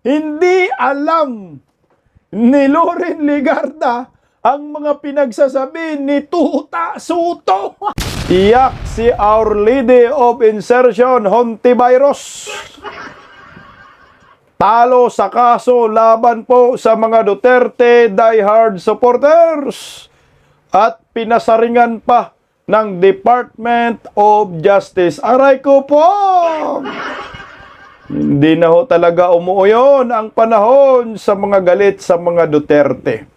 hindi alam ni Loren Legarda ang mga pinagsasabi ni Tuta Soto. Iyak si Our Lady of Insertion, Hontivirus. Talo sa kaso laban po sa mga Duterte diehard supporters. At pinasaringan pa ng Department of Justice. Aray ko po! Hindi na ho talaga umuuyon ang panahon sa mga galit sa mga Duterte.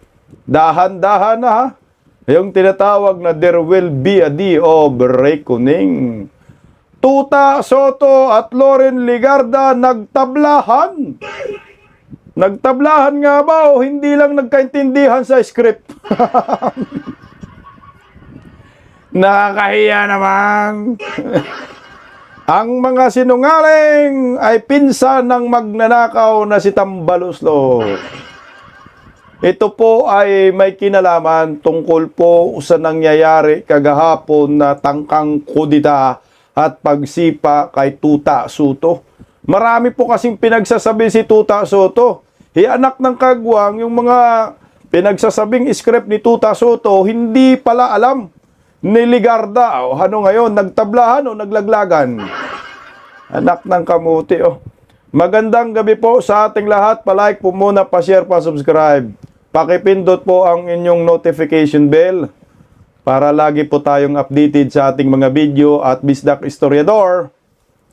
Dahan-dahan na ha. Yung tinatawag na there will be a day of reckoning. Tuta Soto at Loren Legarda nagtablahan. Nagtablahan nga ba o hindi lang nagkaintindihan sa script? Nakakahiya naman. Ang mga sinungaling ay pinsan ng magnanakaw na si Tambaluslo. Ito po ay may kinalaman tungkol po sa nangyayari kagahapon na tangkang kudita at pagsipa kay Tuta Soto. Marami po kasing pinagsasabi si Tuta Soto. Anak ng kagwang, yung mga pinagsasabing script ni Tuta Soto, hindi pala alam ni Legarda. O, ano ngayon, nagtablahan o naglaglagan? Anak ng kamuti. O. Magandang gabi po sa ating lahat. Pa-like po muna, pa-share, pa-subscribe. Pakipindot po ang inyong notification bell para lagi po tayong updated sa ating mga video at Bisdak Historiador.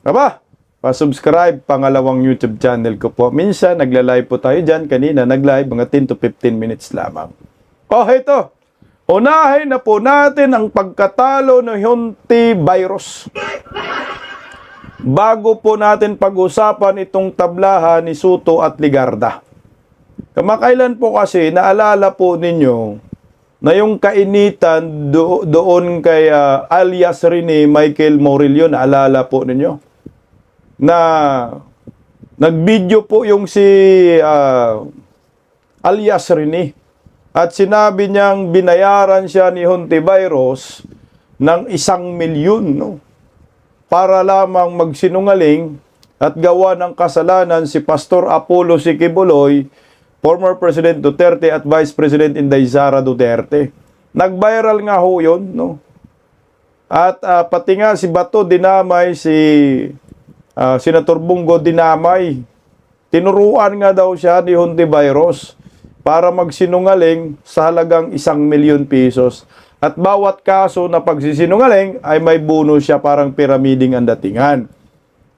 Aba, pa-subscribe, pangalawang YouTube channel ko po. Minsan, nagla-live po tayo dyan. Kanina, nag-live mga 10 to 15 minutes lamang. Oh, ito. Unahin na po natin ang pagkatalo ng Hontivirus. Bago po natin pag-usapan itong tablahan ni Soto at Legarda. Kamakailan po kasi, naalala po ninyo na yung kainitan doon kay alias Rene Michael Morillo, naalala po ninyo? Na nag-video po yung si alias Rene at sinabi niyang binayaran siya ni Hontivirus ng 1 milyon, no? Para lamang magsinungaling at gawa ng kasalanan si Pastor Apollo Siquiboloy, former President Duterte at Vice President Inday Sara Duterte. Nag-viral nga ho yun, no? At pati nga si Bato dinamay, si Senator Bungo dinamay. Tinuruan nga daw siya ni Hontivirus para magsinungaling sa halagang 1 milyon pesos. At bawat kaso na pagsisinungaling ay may bonus siya, parang piramiding ang datingan.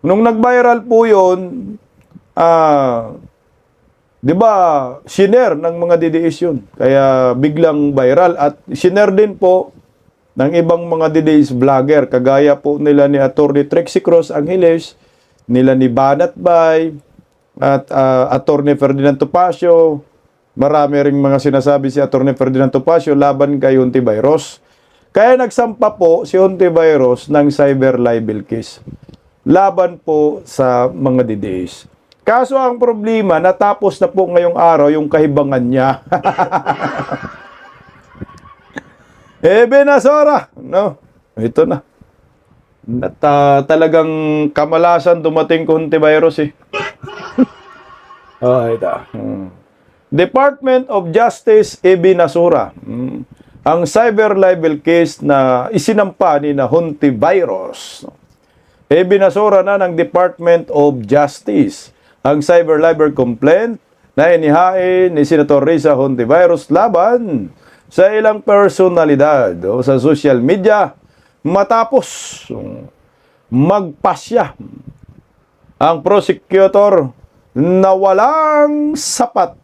Nung nag-viral po yun, di ba, shiner ng mga DDS yun. Kaya biglang viral. At shiner din po ng ibang mga DDS vlogger. Kagaya po nila ni Atty. Trixie Cross Angeles, nila ni Banat Bay, at Atty. Ferdinand Topacio. Marami ring mga sinasabi si Atty. Ferdinand Topacio laban kay Hontivirus. Kaya nagsampa po si Hontivirus ng cyber libel case. Laban po sa mga DDS. Kaso ang problema, natapos na po ngayong araw yung kahibangan niya. Benasora! No, ito na. Talagang kamalasan dumating ko Hontivirus eh. Oh, ito. Department of Justice Benasora. Ang cyber libel case na isinampa ni na Hontivirus. Benasora na ng Department of Justice ang cyber libel complaint na inihain ni Senator Risa Hontivirus laban sa ilang personalidad o sa social media matapos magpasya ang prosecutor na walang sapat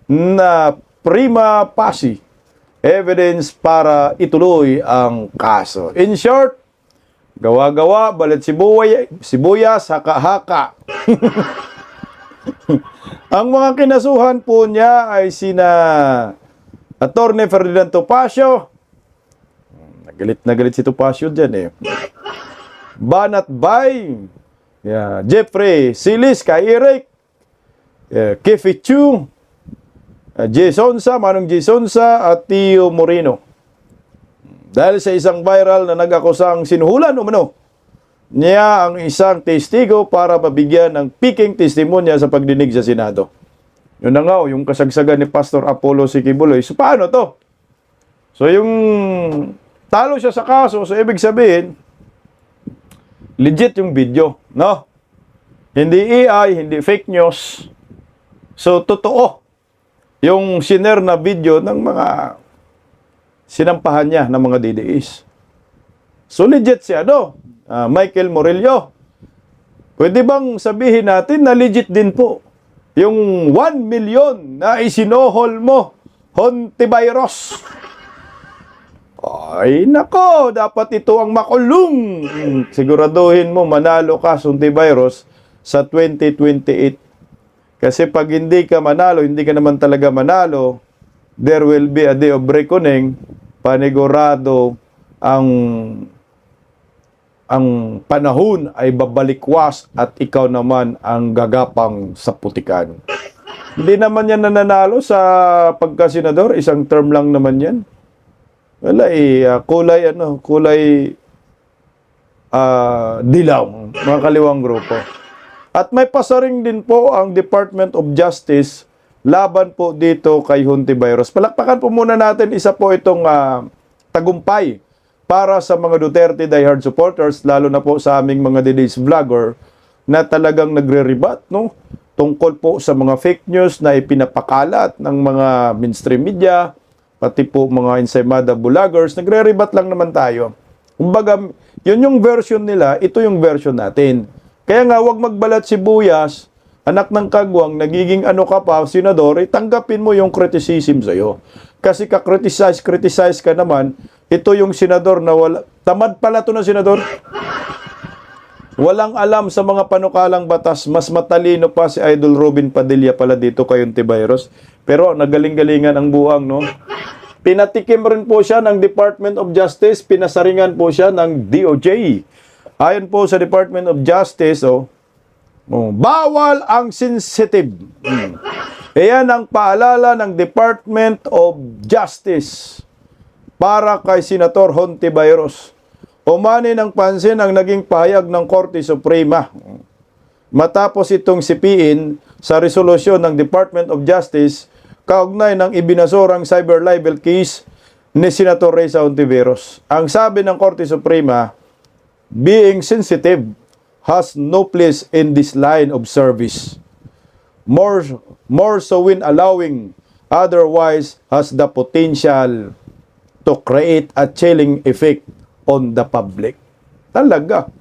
na prima facie evidence para ituloy ang kaso. In short, gawa-gawa, balat sibuyas, haka-haka. Ang mga kinasuhan po niya ay sina Atty. Ferdinand Topacio. Nagalit na galit si Topacio dyan eh. Banat Bay, Jeffrey Silis, kay Eric, Kefi Chu, Sonsa, Manong Sonsa at Tio Moreno. Dahil sa isang viral na nag-akusang sinuhulan umano niya ang isang testigo para mabigyan ng piking testimonya sa pagdinig sa Senado. Yun na nga, yung kasagsagan ni Pastor Apollo Sikibuloy. So, paano to? So, yung talo siya sa kaso, so ibig sabihin, legit yung video, no? Hindi AI, hindi fake news. So, totoo yung shiner na video ng mga sinampahan niya ng mga DDS. So, legit si Michael Murillo. Pwede bang sabihin natin na legit din po yung 1 million na isinohol mo, Hontiveros? Ay, nako, dapat ito ang makulong. Siguraduhin mo, manalo ka, Hontiveros, sa 2028. Kasi pag hindi ka manalo, hindi ka naman talaga manalo, there will be a day of reckoning, panigurado ang panahon ay babalikwas at ikaw naman ang gagapang sa putikan. Hindi naman yan nananalo sa pagkasenador, isang term lang naman yan. Wala kulay dilaw, mga kaliwang grupo. At may pasaring din po ang Department of Justice laban po dito kay Hontiveros. Palakpakan po muna natin isa po itong tagumpay para sa mga Duterte diehard supporters, lalo na po sa aming mga DDS vlogger na talagang nagre-rebat, no? Tungkol po sa mga fake news na ipinapakalat ng mga mainstream media, pati po mga Ensaymada vloggers, nagre-rebat lang naman tayo. Kumbaga, yun yung version nila, ito yung version natin. Kaya nga, wag magbalat sibuyas, anak ng kagwang, nagiging ka pa, senador, tanggapin mo yung criticism sa'yo. Kasi ka-criticize ka naman, ito yung senador na tamad pala ito na senador. Walang alam sa mga panukalang batas, mas matalino pa si Idol Robin Padilla pala dito kay Hontiveros. Pero nagaling-galingan ang buang, no? Pinatikim rin po siya ng Department of Justice, pinasaringan po siya ng DOJ. Ayon po sa Department of Justice, bawal ang sensitive. Ayan ang paalala ng Department of Justice para kay Senator Hontiveros. Umani ng pansin ang naging pahayag ng Korte Suprema. Matapos itong sipiin sa resolusyon ng Department of Justice kaugnay ng ibinasurang cyber libel case ni Senator Reza Hontiveros. Ang sabi ng Korte Suprema, being sensitive has no place in this line of service. More so when allowing, otherwise has the potential to create a chilling effect on the public. Talaga.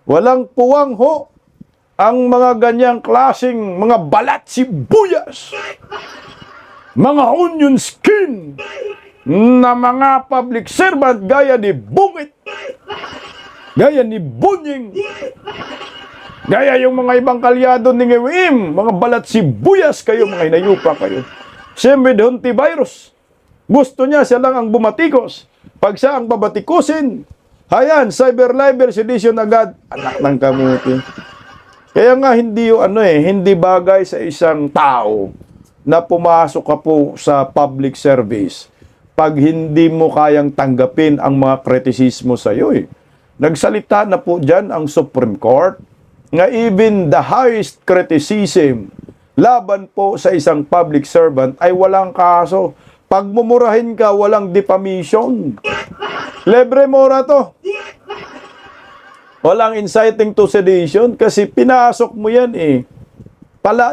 Walang puwang ho ang mga ganyang klaseng mga balat sibuyas, mga onion skin na mga public servant gaya ni Bungit, gaya ni Bunying, gaya yung mga ibang kalyado ni Ngewim, mga balat sibuyas kayo, mga inayupa kayo. Siyempre, Hontiveros, gusto niya siya lang ang bumatikos. Pag siya ang babatikusin, hayan, cyber libel sedition agad, anak ng kamuti. Kaya nga hindi hindi bagay sa isang tao na pumasok ka po sa public service pag hindi mo kayang tanggapin ang mga kritisismo sa iyo. Nagsalita na po dyan ang Supreme Court nga even the highest criticism laban po sa isang public servant ay walang kaso. Pag mumurahin ka, walang defamation. Libre mura to. Walang inciting to sedition kasi pinasok mo yan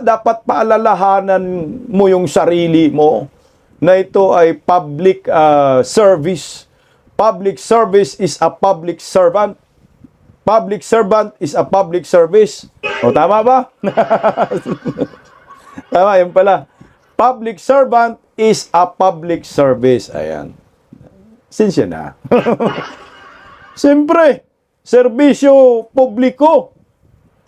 dapat paalalahanan mo yung sarili mo na ito ay public service. Public service is a public servant. Public servant is a public service. O, tama ba? Tama, yun pala. Public servant is a public service. Ayan. Sinsya na. Siyempre, serbisyo publiko.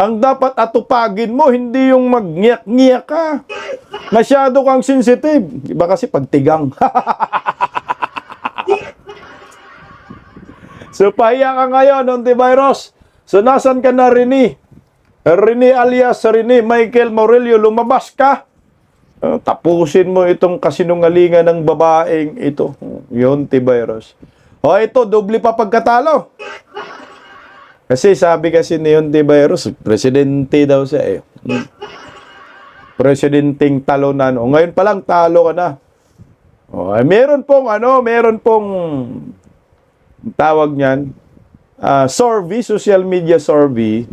Ang dapat atupagin mo, hindi yung mag-ngiyak-ngiyak ka. Masyado kang sensitive. Iba kasi pagtigang. So, pahiya ka ngayon, Hontiveros. So, nasan ka na, Rene? Rene alias Rene Michael Murillo, lumabas ka. Tapusin mo itong kasinungalingan ng babaeng ito. Hontiveros. O, ito, doble pa pagkatalo. Kasi sabi kasi ni Ontiveros, presidente daw siya eh. Presidenteng talonan. O ngayon pa lang talo ka na. O, ay, meron pong tawag niyan, survey, social media survey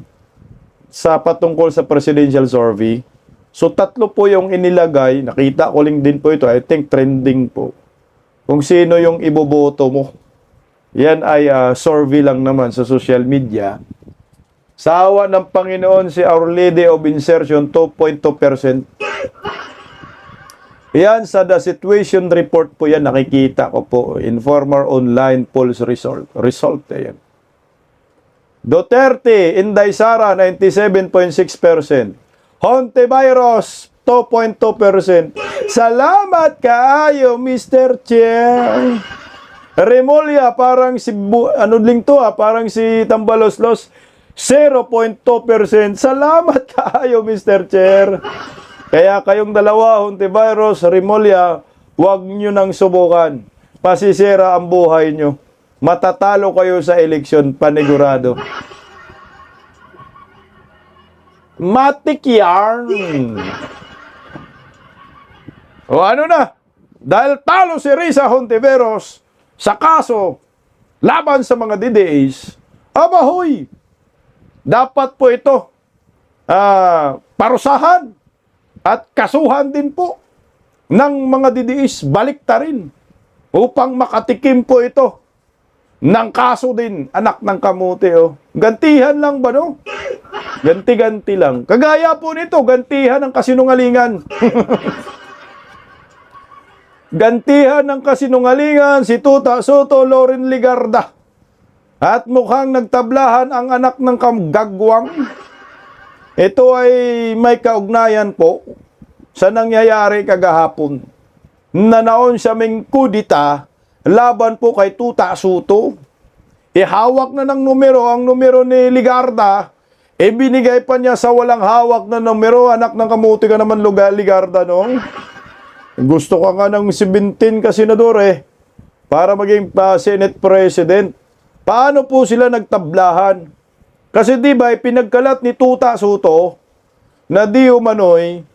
sa patungkol sa presidential survey. So, 3 po yung inilagay. Nakita ko lang din po ito. I think trending po. Kung sino yung iboboto mo. Yan ay survey lang naman sa social media. Sa awa ng Panginoon, si Our Lady of Insertion, 2.2%. Yan, sa The Situation Report po yan, nakikita ko po. Informer Online Polls Result. Yan. Duterte, Inday Sara, 97.6%. Hontiveros, 2.2%. Salamat kaayo, Mr. Chair. Remulla, parang si, parang si Tambaloslos, 0.2%. Salamat kaayo, Mr. Chair. Kaya kayong dalawa, Hontiveros, Remulla, huwag nyo nang subukan. Pasisira ang buhay nyo. Matatalo kayo sa eleksyon, panigurado. Matik yarn. O ano na? Dahil talo si Risa Hontiveros sa kaso laban sa mga DDAs, abahoy! Dapat po ito parusahan at kasuhan din po ng mga DDAs, baliktarin upang makatikim po ito ng kaso din, anak ng kamote. Oh. Gantihan lang ba, no? Ganti-ganti lang. Kagaya po nito, gantihan ng kasinungalingan. Gantihan ng kasinungalingan si Tuta Soto, Loren Ligarda. At mukhang nagtablahan ang anak ng kamgagwang. Ito ay may kaugnayan po sa nangyayari kagahapon. Nanaon siya ming kudita laban po kay Tuta Soto. Ihawak na ng numero, ang numero ni Ligarda, binigay pa niya sa walang hawak na numero. Anak ng kamuti ka naman, Ligarda, no? Gusto ka nga ng 17 ka senador para maging Senate President. Paano po sila nagtablahan? Kasi di ba, pinagkalat ni Tuta Soto na di umano'y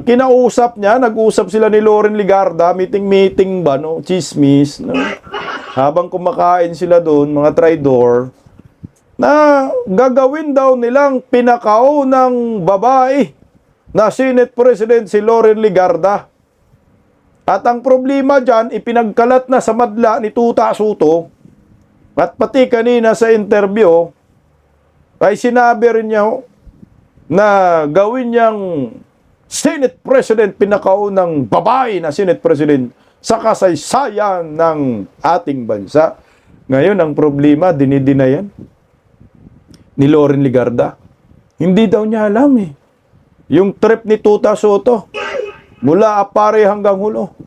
kinausap niya, nag-usap sila ni Loren Ligarda, meeting ba, no? Chismis, no? Habang kumakain sila doon, mga traidor, na gagawin daw nilang pinakao ng babae na Senate President si Loren Ligarda. At ang problema dyan, ipinagkalat na sa madla ni Tuta Soto, at pati kanina sa interview, ay sinabi rin niya na gawin niyang Senate President, pinakaunang babae na Senate President sa kasaysayan ng ating bansa. Ngayon, ang problema, dinidinayan ni Loren Ligarda. Hindi daw niya alam yung trip ni Tuta Soto, mula Apare hanggang Hulo,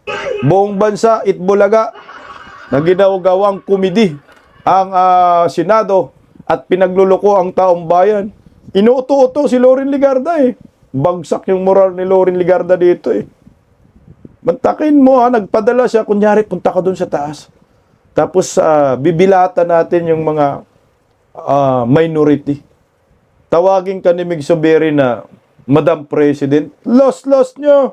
buong bansa, Itbulaga, na ginagawang komedi ang Senado at pinagluloko ang taong bayan. Inuuto-uto si Loren Ligarda Bagsak yung moral ni Loren Ligarda dito Mantakin mo nagpadala siya, kunyari punta ka doon sa taas. Tapos bibilata natin yung mga minority. Tawagin ka ni Mig Soberi na Madam President. Lost nyo.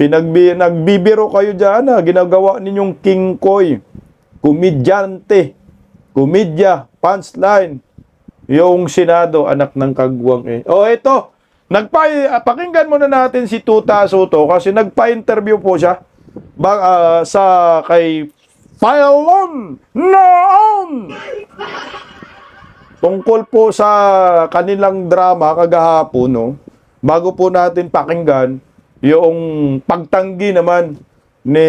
Nagbibiro kayo dyan ginagawa ninyong King Koy. Komedyante. Komedya. Punchline. Yung Senado, anak ng kagwang ito. Pakinggan muna natin si Tuta Soto kasi nagpa-interview po siya sa kay Filon noon tungkol po sa kanilang drama kagahapon, no? Bago po natin pakinggan yung pagtanggi naman ni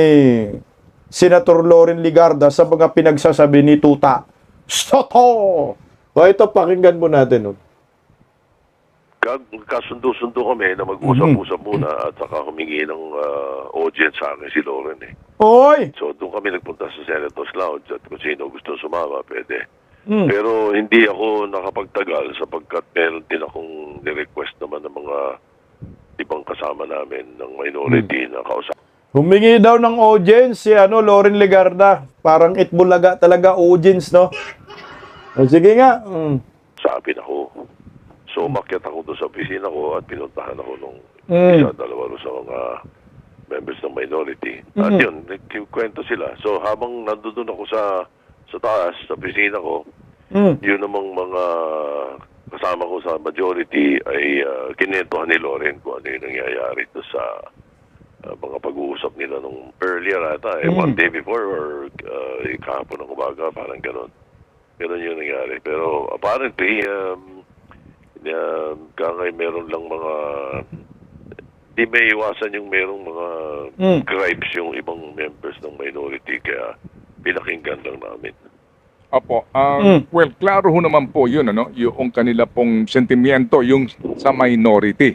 Senator Loren Ligarda sa mga pinagsasabi ni Tuta Soto. Ito, pakinggan po natin, no? Kasundo-sundo kami na mag-usap-usap muna at saka humingi ng audience sa akin si Loren Oy! So doon kami nagpunta sa Senator's Lounge at kung sino gusto sumama, pwede. Pero hindi ako nakapagtagal sapagkat meron din akong ni-request naman ng mga ibang kasama namin ng minority na kausap. Humingi daw ng audience si Loren Ligarda. Parang Itbulaga talaga audience, no? O, sige nga. Sabi na ko. So, umakyat ako doon sa opisina ko at pinuntahan ako nung isa, dalawa ro sa mga members ng minority. At yun, nagkikwento sila. So, habang nandoon ako sa taas, sa opisina ko, yun namang mga kasama ko sa majority ay kinentuhan ni Loren kung ano yung nangyayari doon sa mga pag-uusap nila nung earlier ata, one day before or kahapon ng umaga, parang gano'n. Gano'n yung nangyari. Pero apparently, kangay meron lang mga, di may iwasan yung merong mga gripes yung ibang members ng minority, kaya pinakinggan lang namin. Opo. Well, klaro ho naman po yun, ano? Yung kanila pong sentimiento, yung sa minority.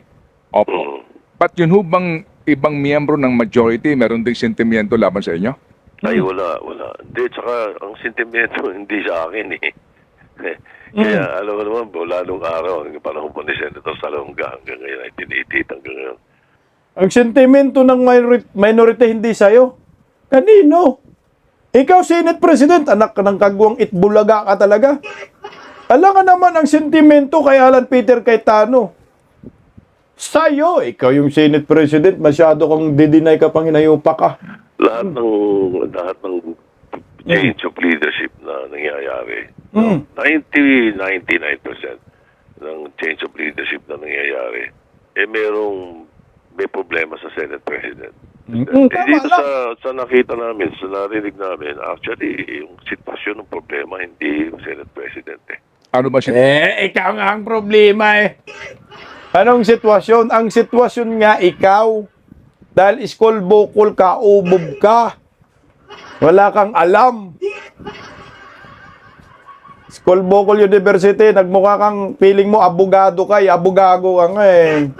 Opo. But yun ho bang ibang miyembro ng majority meron ding sentimiento laban sa inyo? Ay, wala. Hindi, tsaka ang sentimento hindi sa akin eh. Kaya alam mo naman, wala nung araw, ang panahon po ni Senator Salonga hanggang ngayon, 1988 hanggang ngayon. Ang sentimento ng minority hindi sa'yo? Kanino? Ikaw, Senate President, anak ka ng kagwang itbulaga ka talaga. Alam ka naman ang sentimento kay Alan Peter Cayetano. Sa'yo, ikaw yung Senate President, masyado kang didinay ka pang hinayupa ka. Lahat ng change of leadership na nangyayari, 99% ng change of leadership na nangyayari, may problema sa Senate President. Dito sa nakita namin, sa narinig namin, actually, yung sitwasyon ng problema, hindi yung Senate President eh. Ano ba siya? Ikaw nga ang problema eh. Anong sitwasyon? Ang sitwasyon nga ikaw. Dahil iskol-bukol ka, ubob ka. Wala kang alam. Iskol-bukol University, nagmukha kang feeling mo abogado ka, abogago ka nga eh.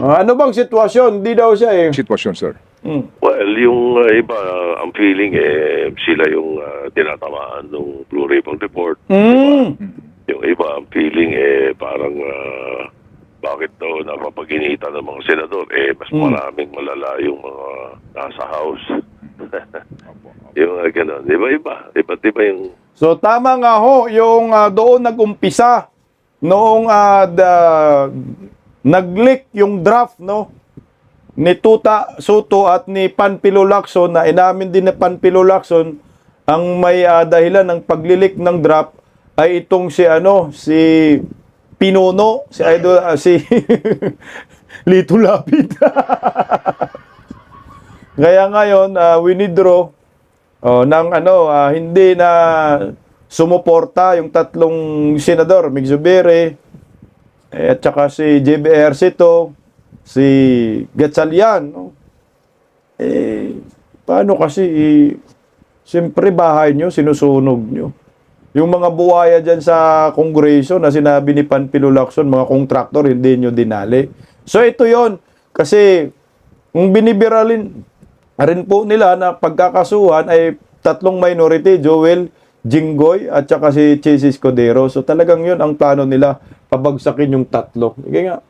Ano bang sitwasyon? Hindi daw siya eh. Sitwasyon, sir. Well, yung iba, ang feeling sila yung tinatamaan ng Blue Ribbon Report. Diba? Yung iba, ang feeling parang bakit daw napapaginitan ng mga senador? Mas maraming malala yung mga nasa house. Yung gano'n. Iba-iba. Iba-iba yung... So tama nga ho, yung doon nag-umpisa, noong nag-leak yung draft, no? Ni Tuta Soto at ni Panfilo Lacson, na inamin din ni Panfilo Lacson, ang may dahilan ng paglilik ng draft ay itong si Pinuno, si Lito Lapid. Kaya ngayon, winidraw ng hindi na sumuporta yung tatlong senador, Mig Zubiri, at saka si JBR Sito, si Gatchalian. No? Paano kasi, siyempre bahay nyo, sinusunog nyo. Yung mga buhaya dyan sa Kongreso na sinabi ni Panfilo Lacson, mga kontraktor, hindi nyo dinali. So ito yon kasi kung binibiralin rin po nila na pagkakasuhan ay tatlong minority, Joel, Jinggoy, at saka si Chase Escudero. So talagang yun ang plano nila, pabagsakin yung tatlo. Sige nga.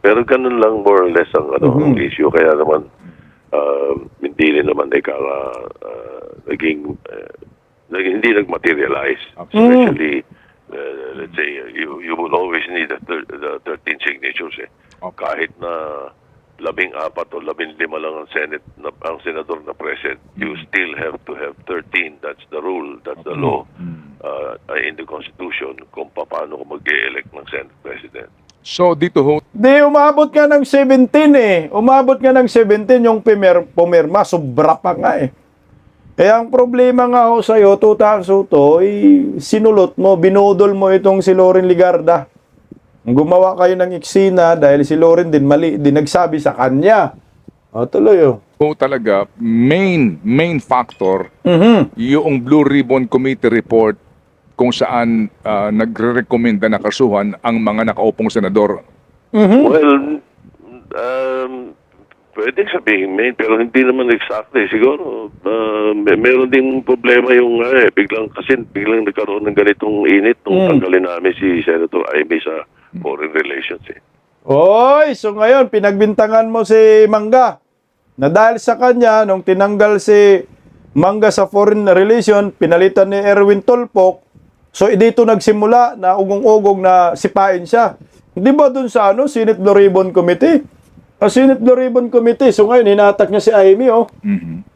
Pero ganun lang more or less ang ang issue. Kaya naman, hindi rin naman hindi nag-materialize. Especially, let's say, you will always need the 13 signatures. Kahit na 14 o 15 lang ang Senate, ang senador na present, you still have to have 13. That's the rule, that's the law in the Constitution kung paano mag-e-elect ng Senate President. So, dito ho, Di, umabot ka ng 17 eh. Umabot ka ng 17 yung pumirma, sobra pa nga eh. Kaya ang problema nga ho sa'yo, Tuta Soto, sinulot mo, binudol mo itong si Loren Legarda. Gumawa kayo ng eksena dahil si Loren din mali, din nagsabi sa kanya. O, tuloy oh. talaga, main factor, yung Blue Ribbon Committee report kung saan nagre-recommenda na kasuhan ang mga nakaupong senador. Well, pwedeng sabihin main, pero hindi naman exactly. Siguro, meron ding problema yung biglang nagkaroon ng ganitong init nung tanggalin namin si Senator Amy sa Foreign Relations. Oy, so ngayon, pinagbintangan mo si Mangga. Na dahil sa kanya, nung tinanggal si Mangga sa Foreign Relation, pinalitan ni Erwin Tolpok, So dito nagsimula na ugong-ugong na sipain siya. Hindi ba dun sa Senate Blue Ribbon Committee? Senate Blue Ribbon Committee. So ngayon, hinatak niya si Amy, oh.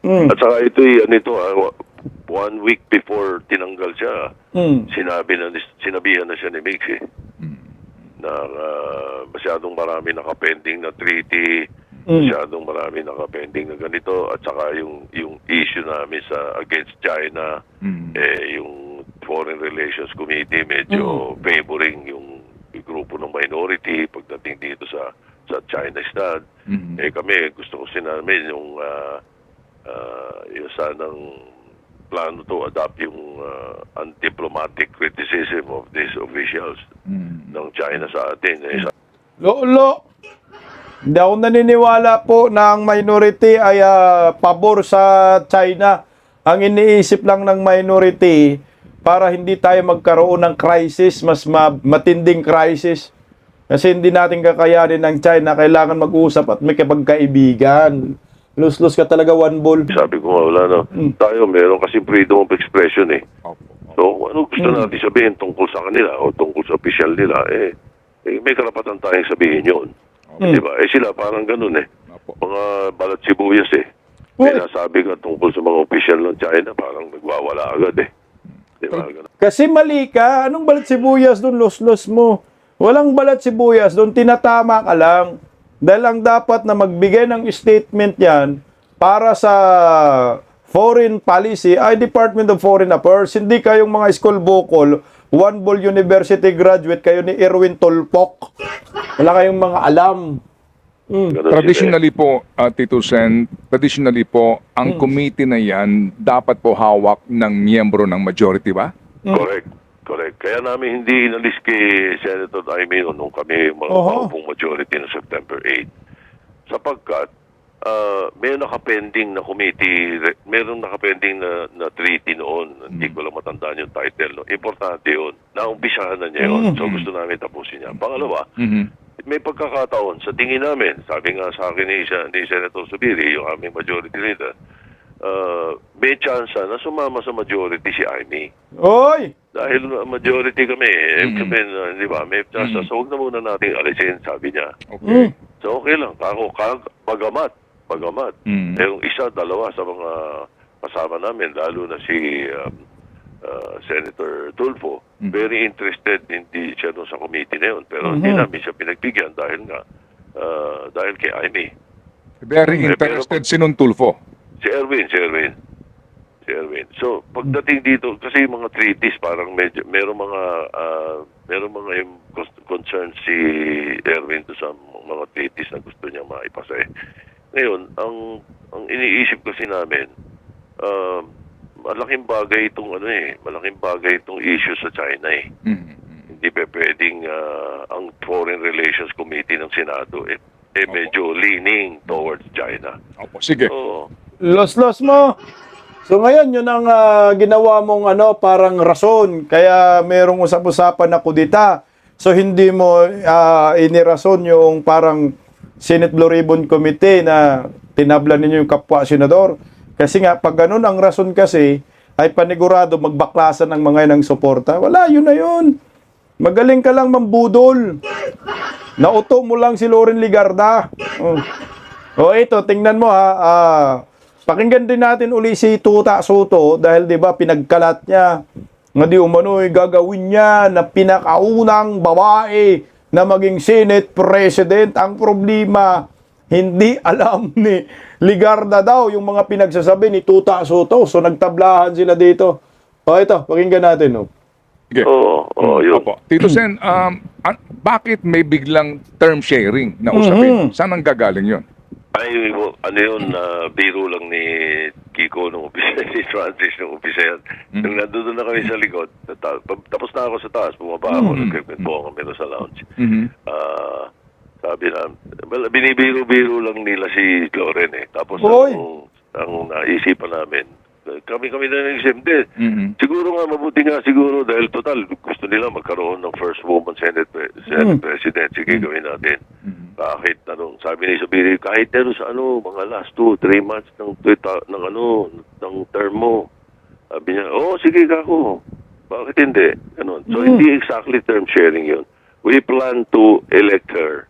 At saka one week before tinanggal siya, sinabihan na siya ni Mix na masyadong marami nakapending na treaty, masyadong marami nakapending na ganito, at saka yung issue namin sa against China, yung Foreign Relations Committee medyo favoring yung grupo ng minority pagdating dito sa China Stud. Kami gusto ko sinamin yung sanang plano to adopt yung undiplomatic criticism of these officials ng China sa atin. Lolo, hindi ako naniniwala po na ang minority ay pabor sa China. Ang iniisip lang ng minority para hindi tayo magkaroon ng crisis, mas matinding crisis. Kasi hindi natin kakayanin ng China, kailangan mag-usap at may kapagkaibigan. Lus-lus ka talaga, one ball. Sabi ko nga, wala na. Tayo, meron kasi freedom of expression eh. So, ano gusto natin sabihin tungkol sa kanila o tungkol sa opisyal nila, may karapatan tayong sabihin yun. Diba? Sila parang ganun eh. Mga balat sibuyas eh. May nasabi ka tungkol sa mga opisyal ng China, parang nagwawala agad eh. Diba? Ganun. Kasi mali ka. Anong balat sibuyas doon? Los-los mo. Walang balat sibuyas doon. Tinatama ka lang. Dahil ang dapat na magbigay ng statement yan para sa foreign policy ay Department of Foreign Affairs. Hindi kayong mga school bukol, one ball university graduate kayo ni Erwin Tolpok. Wala kayong mga alam. Ganun Traditionally po, Tito Sen, traditionally po, ang committee na yan dapat po hawak ng miyembro ng majority ba? Correct. Kaya namin hindi inalis kay Senator Jaime nung kami maupong majority ng September 8. Sapagkat may nakapending na committee, mayroong nakapending na treaty noon. Hindi ko lang matandaan yung title. No? Importante yun. Naumpisahan na niya yun. So gusto namin tapusin niya. Pangalawa, may pagkakataon sa tingin namin, sabi nga sa akin ni Senator Subiri, yung aming majority leader, may chance na sumama sa majority si Amy. Oy! Dahil majority kami, di ba, may chance. So huwag na muna natin alisin, sabi niya. Okay. So okay lang, pagamat. Yung isa, dalawa sa mga kasama namin, lalo na si Senator Tulfo, very interested, hindi siya doon sa committee na yun. Pero hindi namin siya pinagbigyan dahil kay Amy. Very interested si Nun Tulfo. Si Erwin. So, pagdating dito, kasi yung mga treaties, parang medyo, meron mga concerns si Erwin to sa mga treaties na gusto niya maipasa eh. Ngayon, ang iniisip kasi namin, malaking bagay itong issue sa China eh. Hindi pa pwedeng ang Foreign Relations Committee ng Senado medyo leaning towards China. Opo, sige. So, Los-los mo. So ngayon, yun ang ginawa mong parang rason. Kaya merong usap-usapan na kudita. So hindi mo inirason yung parang Senate Blue Ribbon Committee na tinabla ninyo yung kapwa senador. Kasi nga, pag ganun ang rason kasi, ay panigurado magbaklasan ng mga ng suporta. Wala, yun na yun. Magaling ka lang mambudol. Nauto mo lang si Loren Ligarda. Ito, tingnan mo pakinggan din natin uli si Tuta Soto dahil 'di ba pinagkalat niya nga di umano'y gagawin niya na pinakaunang babae na maging Senate President. Ang problema, hindi alam ni Ligarda daw yung mga pinagsasabi ni Tuta Soto. So nagtablahan sila dito. Ito, pakinggan natin. Sige. yun. Opo. Tito Sen, bakit may biglang term sharing na usapin? Saan ang gagaling yun? Ay, yun, biro lang ni Kiko nung umpisa, ni Francis nung umpisa yan. Nung nandun na kami sa likod, tapos na ako sa taas, bumaba ako, nagkagpintuan kami sa lounge. Sabi na, binibiro-biro lang nila si Loren eh. Tapos ang naisipan namin, kami na nag-isip din. Siguro nga, mabuti nga siguro dahil total, gusto nila magkaroon ng first woman Senate President. Sige, gawin natin. Kahit, sabi ni Subiri, kahit sa mga last 2-3 months ng term mo. Sabi niya, sige kako. Bakit hindi? Ganun. So, hindi exactly term sharing yun. We plan to elect her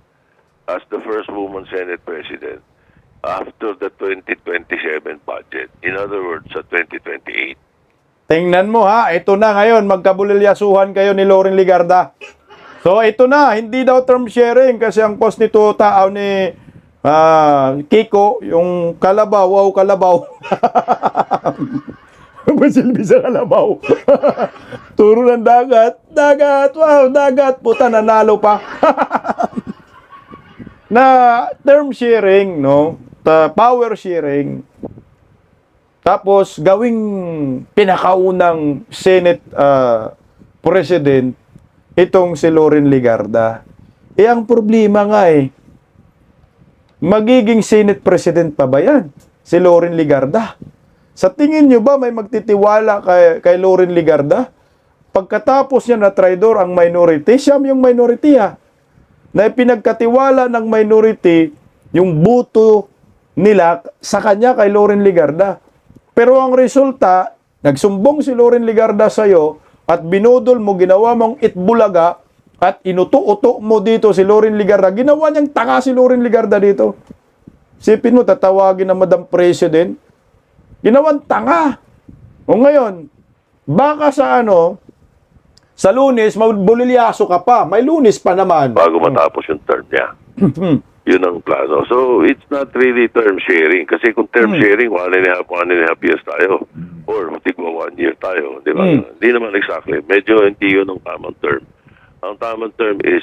as the first woman Senate President after the 2027 budget. In other words, sa 2028. Tingnan mo ha, ito na ngayon, magkabulilyasuhan kayo ni Loren Ligarda. So ito na, hindi daw term sharing kasi ang post nito tao ni Kiko, yung kalabaw, wow kalabaw. Masilbi sa kalabaw. Turo ng dagat, wow, dagat, puta, nanalo pa. Na term sharing, no? Power sharing. Tapos gawing pinakaunang Senate President itong si Loren Ligarda. Ang problema nga magiging Senate President pa ba yan? Si Loren Ligarda. Sa tingin nyo ba may magtitiwala kay Loren Ligarda? Pagkatapos niya na traidor ang minority, siya yung minority na pinagkatiwala ng minority yung buto nila sa kanya kay Loren Ligarda. Pero ang resulta, nagsumbong si Loren Ligarda sa'yo at binudol mo, ginawa mong itbulaga at inuto-uto mo dito si Loren Ligarda. Ginawa niyang tanga si Loren Ligarda dito. Sipin mo, tatawagin na Madam President. Ginawang tanga. O ngayon, baka sa Lunes, mabulilyaso ka pa. May Lunes pa naman. Bago matapos yung term niya. Yun ang plano. So, it's not really term sharing. Kasi kung term sharing, 1.5 years tayo. Or tigwa 1 year tayo. Di ba? Hindi naman exactly. Medyo hindi yun ang tamang term. Ang tamang term is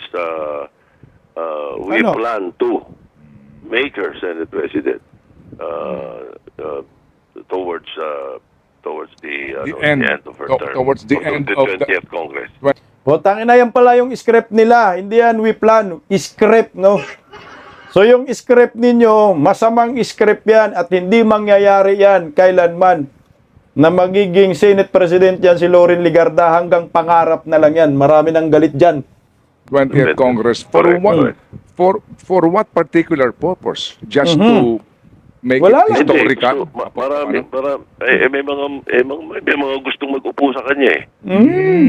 we plan to make her Senate President towards the end of her term. Towards the end the of 20th Congress. O, tangin na yan pala yung script nila. Hindi yan we plan. Script, no? So, yung script ninyo, masamang script yan at hindi mangyayari yan kailanman na magiging Senate President yan si Loren Ligarda hanggang pangarap na lang yan. Marami nang galit dyan. 20th Congress. Correct. For what particular purpose? Just to make Wala it lang. historical? May mga gustong mag-upo sa kanya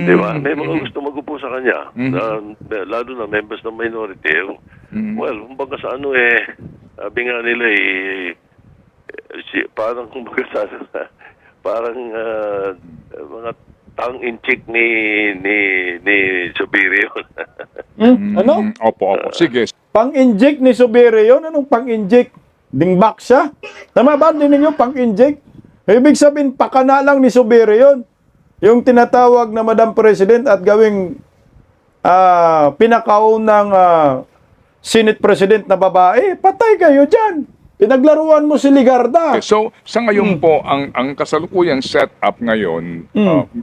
Di ba? May mga gustong mag-upo sa kanya. Lalo na members ng minority. Well, kumbaga sa sabi nga nila parang kumbaga parang mga tang-in-cheek ni Subirio. Ano? Opo. Sige. Pang-inject ni Subere yun? Anong pang-inject? Dingbak siya? Tama ba? Hindi ninyo pang-inject? Ibig sabihin, pakana lang ni Subere yun. Yung tinatawag na Madam President at gawing pinakaunang Senate President na babae, patay kayo dyan. Pinaglaruan mo si Ligarda. Okay, so, sa ngayon po, ang kasalukuyang setup ngayon,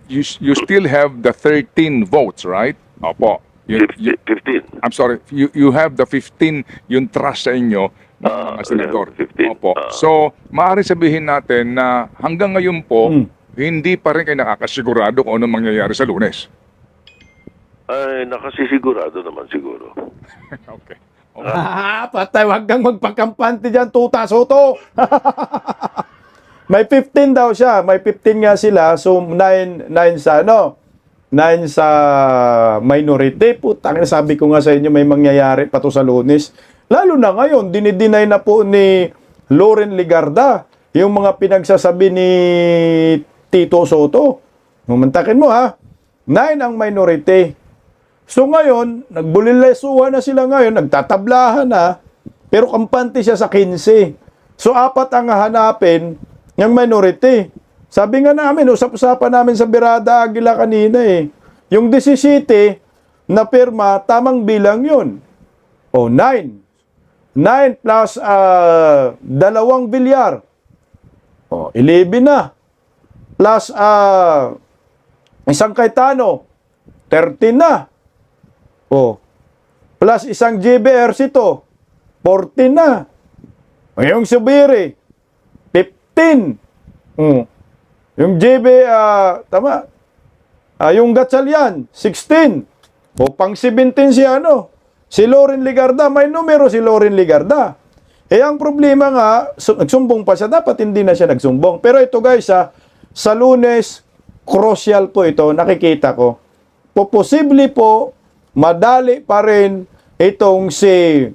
you still have the 13 votes, right? Opo. 15. I'm sorry, you have the 15 yung trust sa inyo ng mga senador. 15. Opo. So, maaari sabihin natin na hanggang ngayon po, hindi pa rin kayo nakakasigurado kung ano mangyayari sa Lunes. Ay, nakasisigurado naman siguro. Okay. Patay, wag kang magpakampante dyan, Tuta Soto. May 15 daw siya. May 15 nga sila. So, 9 sa 9 sa minority. Putang, sabi ko nga sa inyo, may mangyayari pa to sa Lunes. Lalo na ngayon, dinideny na po ni Loren Ligarda yung mga pinagsasabi ni Tito Soto. Mumantakin mo 9 ang minority. So ngayon, nagbulilesuhan na sila ngayon, nagtatablahan na, pero kampante siya sa 15. So 4 ang hahanapin ng minority. Sabi nga namin, usap-usapan namin sa Birada Aguila kanina yung 17 na pirma, tamang bilang yun. 9 plus 2 bilyar. 11 na. Plus isang Cayetano, 13 na. Plus isang JBRC to, 14 na. Yung Subiri, 15. Yung JB, yung Gatchalian, 16. Pang 17 si Loren Ligarda. May numero si Loren Ligarda. Ang problema nga, nagsumbong pa siya. Dapat hindi na siya nagsumbong. Pero ito guys, sa Lunes, crucial po ito, nakikita ko. Posible po, madali pa rin itong si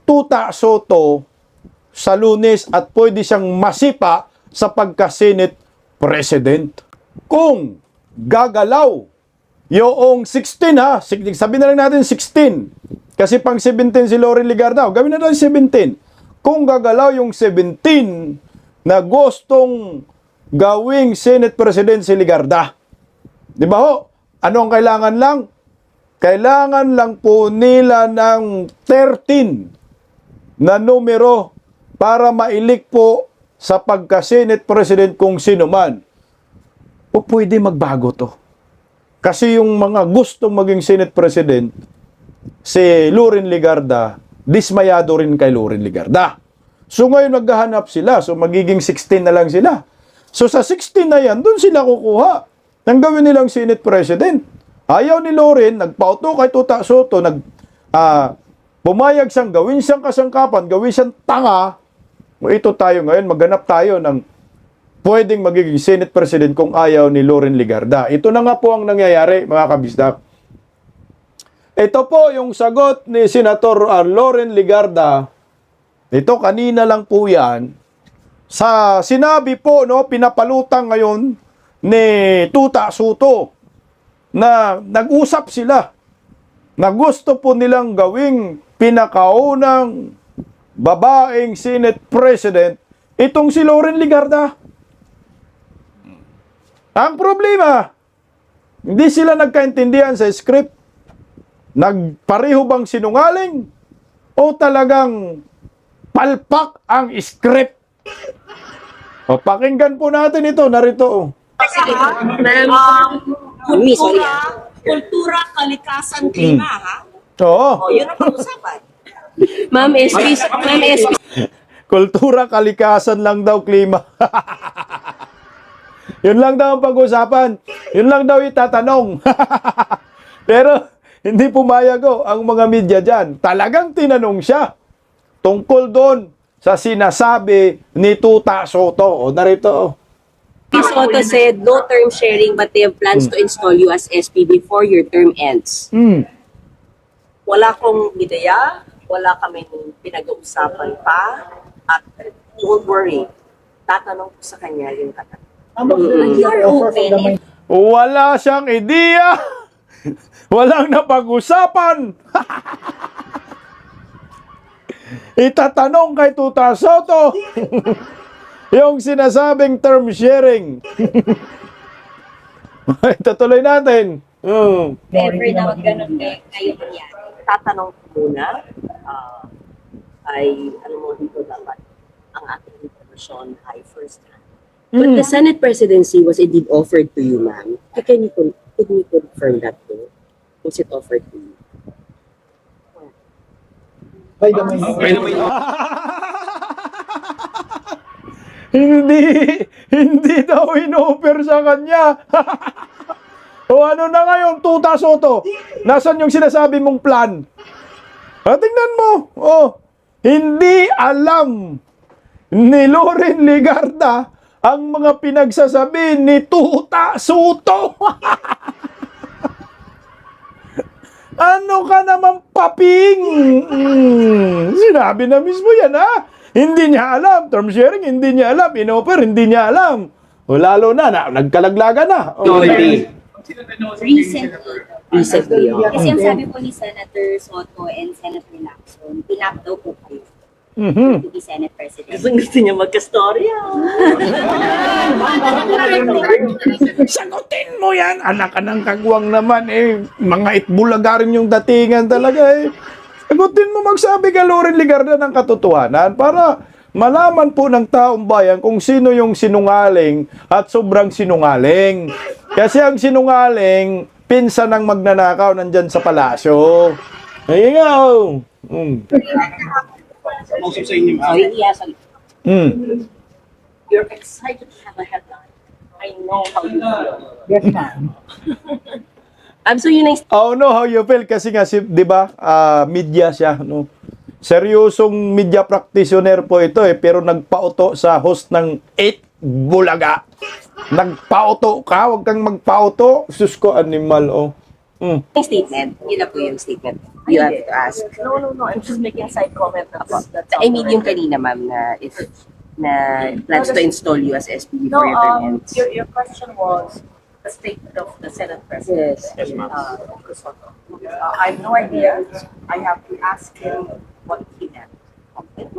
Tuta Soto sa Lunes at pwede siyang masipa sa pagka-Senate President. Kung gagalaw yung 16 ha, sabi na lang natin 16, kasi pang 17 si Loren Legarda, gawin na natin 17. Kung gagalaw yung 17 na gustong gawing Senate President si Legarda, di ba ho? Ano ang kailangan lang? Kailangan lang po nila ng 13 na numero para mailik po sa pagka-Senate President kung sino man. O pwede magbago to. Kasi yung mga gustong maging Senate President, si Loren Legarda, dismayado rin kay Loren Legarda. So ngayon naghahanap sila, so magiging 16 na lang sila. So sa 16 na yan, doon sila kukuha nang gawin nilang Senate President. Ayaw ni Loren, nagpauto kay Tuta Soto, pumayag siyang gawin siyang kasangkapan, gawin siyang tanga. Ito tayo ngayon, maghanap tayo ng pwedeng magiging Senate President kung ayaw ni Loren Legarda. Ito na nga po ang nangyayari, mga kabisdak. Ito po yung sagot ni Senator Loren Legarda. Ito kanina lang po yan. Sa sinabi po, no, pinapalutang ngayon ni Tuta Soto na nag-usap sila na gusto po nilang gawing pinakaunang babaeng Senate President itong si Loren Legarda. Ang problema, hindi sila nagkaintindihan sa script. Nagpareho bang sinungaling o talagang palpak ang script? O, pakinggan po natin ito, narito. Kultura, kalikasan, klima, ha? Oo. O, yun ang pag-usapan. Ma'am SP, Kultura, kalikasan lang daw, klima. Yun lang daw ang pag-usapan. Yun lang daw itatanong. Pero, hindi pumayag ang mga media dyan. Talagang tinanong siya tungkol doon sa sinasabi ni Tuta Soto. O, narito. Soto said no term sharing but they have plans to install you as SP before your term ends. Wala kong ideya, wala kami pinag-uusapan pa, at don't worry, tatanong ko sa kanya yung tatanong. You are open. Wala siyang ideya. Walang napag-usapan. Itatanong kay Tuta Soto yung sinasabing term sharing. Itutuloy natin. Never na mag-ganon kayo yan. Tatanong ko muna, ay, ano mo dito dapat, ang ating informasyon ay first hand. But the Senate presidency was indeed offered to you, ma'am. Can you confirm that too? Was it offered to you? Hindi daw in-offer sa kanya. O ano na ngayon, Tuta Soto? Nasaan yung sinasabi mong plan? Tingnan mo. Hindi alam ni Loren Legarda ang mga pinagsasabi ni Tuta Soto. Ano ka naman, paping? Sinabi na mismo yan, ha? Hindi niya alam. Term sharing, hindi niya alam. In-offer, hindi niya alam. O lalo na, nagkalaglaga na. Recently. Kasi ang sabi po ni Senator Soto and Senator Lacson, pinap daw po kayo to be Senate President. Gusto niya magka-storya. Sagutin mo yan. Anak ka ng kagwang naman, Mga itbulaga rin yung datingan talaga, Sagutin mo, magsabi ka, Loren Legarda, ng katotohanan para malaman po ng taong bayan kung sino yung sinungaling at sobrang sinungaling. Kasi ang sinungaling, pinsan ng magnanakaw nandyan sa palasyo. Ayun nga, You're excited to have a headline. I know how you feel. Yes, ma'am. So yun ang I know how you feel kasi nga, di ba, media siya, no? Seryosong media practitioner po ito, pero nagpauto sa host ng 8 Bulaga. Nagpauto ka, huwag kang magpauto. Sus ko, animal, oh. Yung statement, yun na po yung statement. You have to ask. No, I'm just making a side comment. That's I mean, yung kanina, ma'am, na if na plans to install you as SPD No, for your permits. your question was the statement of the Senate President. Yes. Crisoto. I have no idea. I have to ask him what he meant. Okay.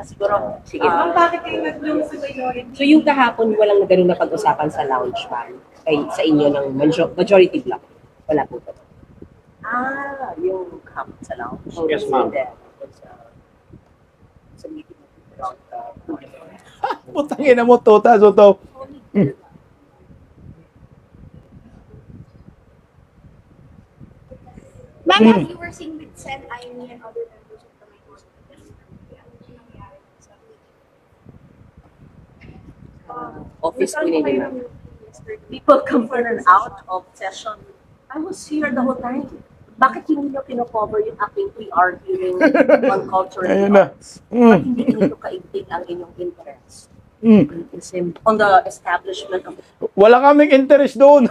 Siguro, Sige. bakit kayo nag-bloom sa minority? So yung kahapon, walang ganun na pag-usapan sa lounge, ma'am, ay sa inyo ng majority block. Wala po ba? Yung kapit sa lounge. Yes, ma'am. Sa meeting. Putang ina mo, Tuta Soto. Ma'am, have you were seeing with Sen Aimee and other members of the minority? Office po ninyo, ma'am. People come in and out of session. I was here the whole time. Bakit hindi nyo kino-cover yung aking PR hearing on cultural Ayun na. arts? Mm. Bakit hindi nyo kaigting ang inyong interest on the establishment of Wala kaming interest doon.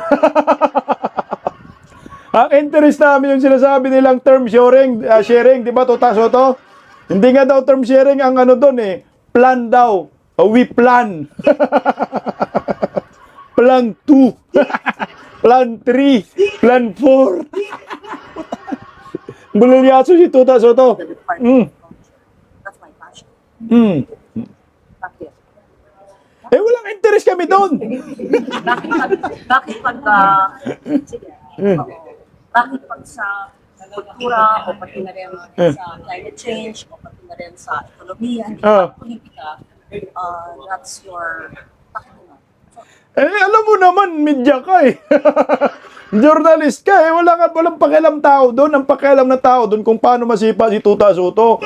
Ang interest namin yung sinasabi nilang term sharing, di ba, Tuta Soto? Hindi nga daw term sharing ang ano doon eh. Plan daw. We plan. Plan 2. Plan 3. Plan 4. Bulilyaso si Tuta Soto. the Department of Culture. That's my passion. Bakit? Eh, walang interest kami doon. Bakit pag sige, oo. Bakit pag sa kultura o pati na rin sa climate change o pati na rin sa ekonomiya, hindi Ah. pa politika, that's your bakit naman? Eh, alam mo naman, media ka eh. Journalist ka eh. Walang pakialam tao doon. Ang pakialam na tao doon kung paano masipa si Tuta Soto.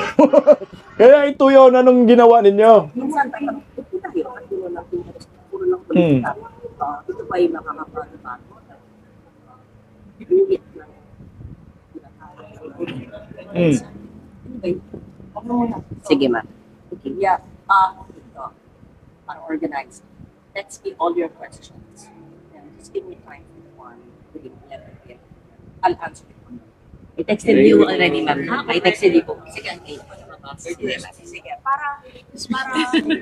Kaya ito yun, anong ginawa ninyo? Minsan tayo, kita tayo, at yun lang interest, puro lang politika. Ito pa yung nakakapagpapato. Limit lang. Anyway, huwag mo muna. Sige, ma'am. Okay, yeah. Ito, para organize. Let's be all your questions. And just give me time for one. I'll answer it. I texted you already, ma'am. I texted you po. Sige, okay. Sige, para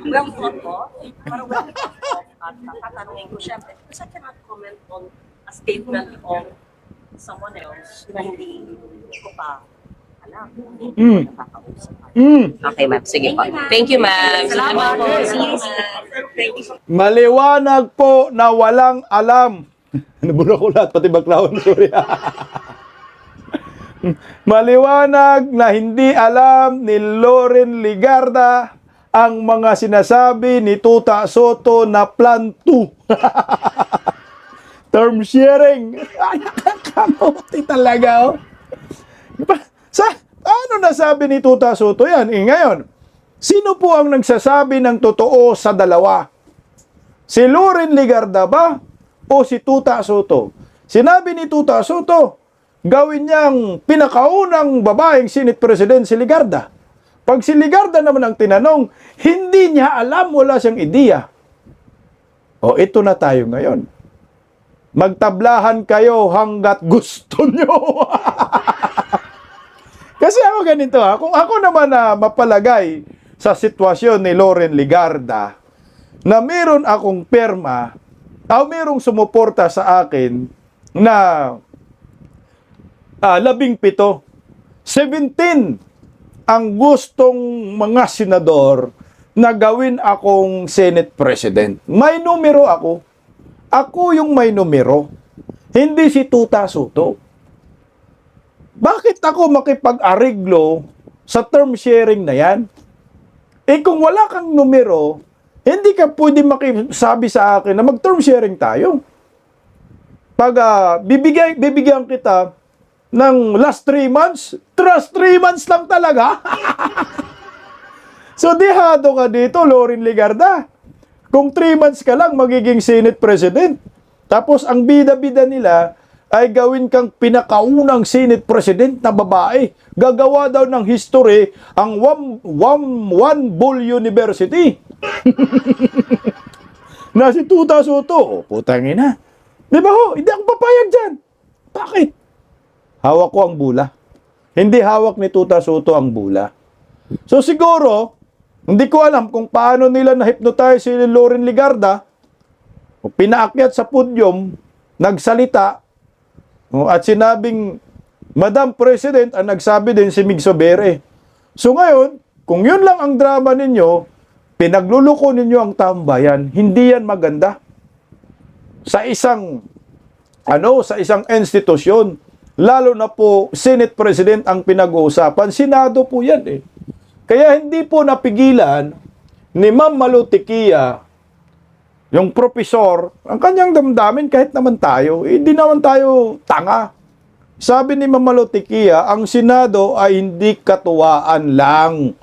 well thought ko, para well thought ko, at tatanungin ko syempre, because I cannot comment on a statement of someone else na hindi ko pa alam. Hindi ko nakakausap. Okay, ma'am. Sige po. Thank you, ma'am. Salamat po. See you, ma'am. Thank you so Maliwanag po na walang alam. Nabula ko lahat, pati baklawan, sorry. Maliwanag na hindi alam ni Loren Ligarda ang mga sinasabi ni Tuta Soto na Plan 2. Term sharing. Ay, nakakamuti talaga, oh. Ano nasabi ni Tuta Soto yan? Ngayon, sino po ang nagsasabi ng totoo sa dalawa? Si Loren Ligarda ba o si Tuta Soto? Sinabi ni Tuta Soto, gawin niyang pinakaunang babaeng Senate President si Ligarda. Pag si Ligarda naman ang tinanong, hindi niya alam, wala siyang ideya. O ito na tayo ngayon. Magtablahan kayo hanggat gusto nyo. Kasi ako ganito ha, kung ako naman na mapalagay sa sitwasyon ni Loren Ligarda, na meron akong perma, o merong sumuporta sa akin na 17, 17 ang gustong mga senador na gawin akong Senate President. May numero ako. Ako yung may numero. Hindi si Tuta Soto. Bakit ako makipag-ariglo sa term sharing na yan? Eh kung wala kang numero, hindi ka pwede makisabi sa akin na mag-term sharing tayo. Pag bibigyan kita ng last 3 months, last 3 months lang talaga. So dihado ka dito, Loren Ligarda. Kung 3 months ka lang, magiging Senate President. Tapos ang bida-bida nila ay gawin kang pinakaunang Senate President na babae. Gagawa daw ng history ang One Bull University. na si Tuta Soto. O, putang ina. Di ba ho? Hindi ako papayag dyan. Bakit? Hawak ko ang bula. Hindi hawak ni Tuta Soto ang bula. So siguro, hindi ko alam kung paano nila na-hypnotize si Loren Legarda. O, pinaakyat sa pudyum, nagsalita, o, at sinabing, Madam President, ang nagsabi din si Mig Sobere. So ngayon, kung yun lang ang drama ninyo, pinagluluko ninyo ang tambayan, hindi yan maganda. Sa isang institusyon, lalo na po Senate President ang pinag-uusapan, Senado po yan eh. Kaya hindi po napigilan ni Ma'am Malutikia, yung profesor, ang kanyang damdamin kahit naman tayo, hindi naman tayo tanga. Sabi ni Ma'am Malutikia, ang Senado ay hindi katuwaan lang.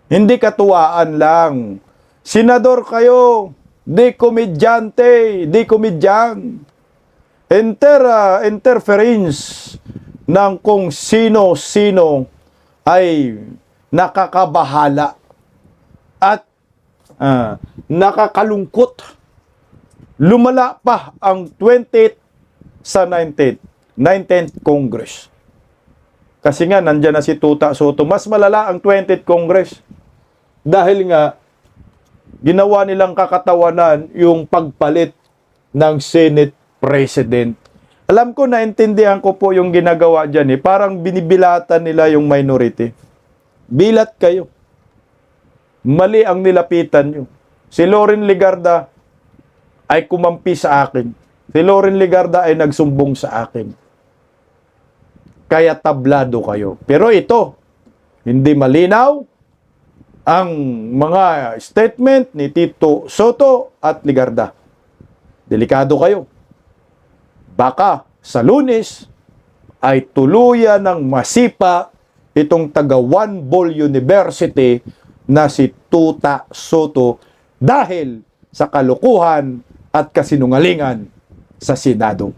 Hindi katuwaan lang. Senador kayo, di komedyante, di komedyan. Interference ng kung sino-sino ay nakakabahala at nakakalungkot. Lumala pa ang 20th sa 19th Congress. Kasi nga, nandyan na si Tuta Soto. Mas malala ang 20th Congress. Dahil nga, ginawa nilang kakatawanan yung pagpalit ng Senate President. Alam ko, naintindihan ko po yung ginagawa dyan eh. Parang binibilatan nila yung minority. Bilat kayo. Mali ang nilapitan nyo. Si Loren Legarda ay kumampi sa akin. Si Loren Legarda ay nagsumbong sa akin. Kaya tablado kayo. Pero ito, hindi malinaw ang mga statement ni Tito Soto at Legarda. Delikado kayo. Baka sa Lunes ay tuluyan ng masipa itong taga One Ball University na si Tuta Soto dahil sa kalukuhan at kasinungalingan sa Senado.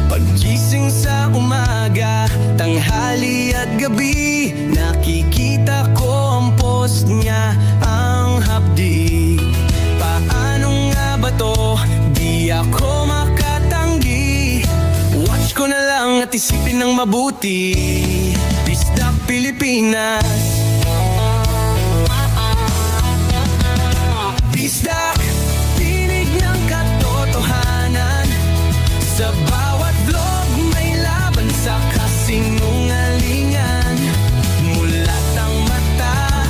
Pagising sa umaga, tanghali at gabi, nakikita ko ang post niya, ang hapdi. Paano nga ba to? Di ako makatanggi. Watch ko na lang at isipin ng mabuti. Bisdak Pilipinas. Bisdak, tinig ng katotohanan. Sa bawat vlog may laban sa kasinungalingan. Mulat ang mata,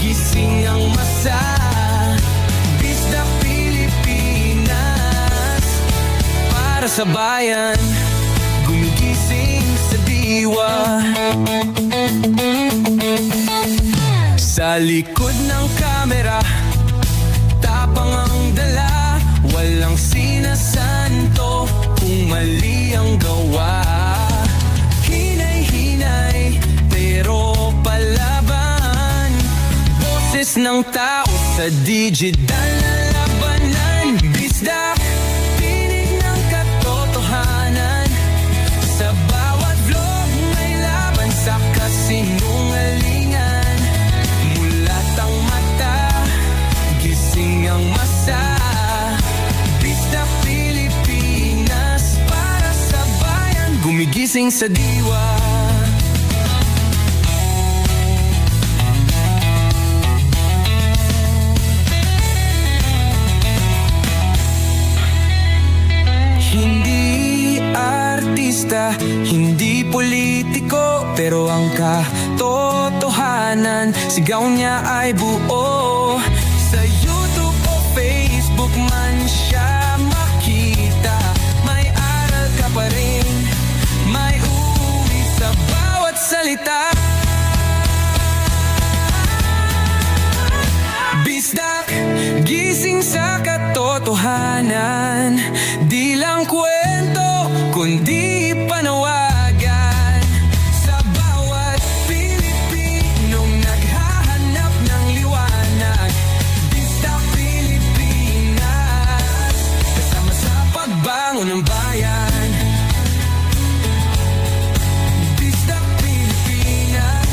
gising ang masa. Bisdak Pilipinas, para sa bayan, gumigising sa diwa. Sa likod ng kamera, tapang ang dala, walang sinasanto kung mali ang gawa. Hinay-hinay, pero palaban. Boses ng tao sa digital na labanan. Bisdak, tinig ng katotohanan. Sa bawat vlog may laban sa kasinungalingan. Mulat ang mata, gising ang masa. Bisdak Pilipinas, para sa bayan, gumigising sa diwa. Hindi artista, hindi politiko, pero ang katotohanan, sigaw niya ay buo. Sa YouTube o Facebook man siya makita, may aral ka pa rin, may uwi sa bawat salita. Bisdak, gising sa katotohanan, di lang kwento, kundi panawagan. Sa bawat Pilipinong naghahanap ng liwanag. Bisdak Pilipinas, kasama sa pagbangon ng bayan. Bisdak Pilipinas,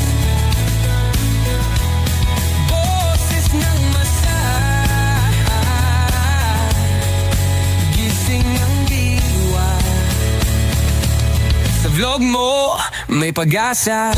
boses ng masa. ilog mo, may pag-asa.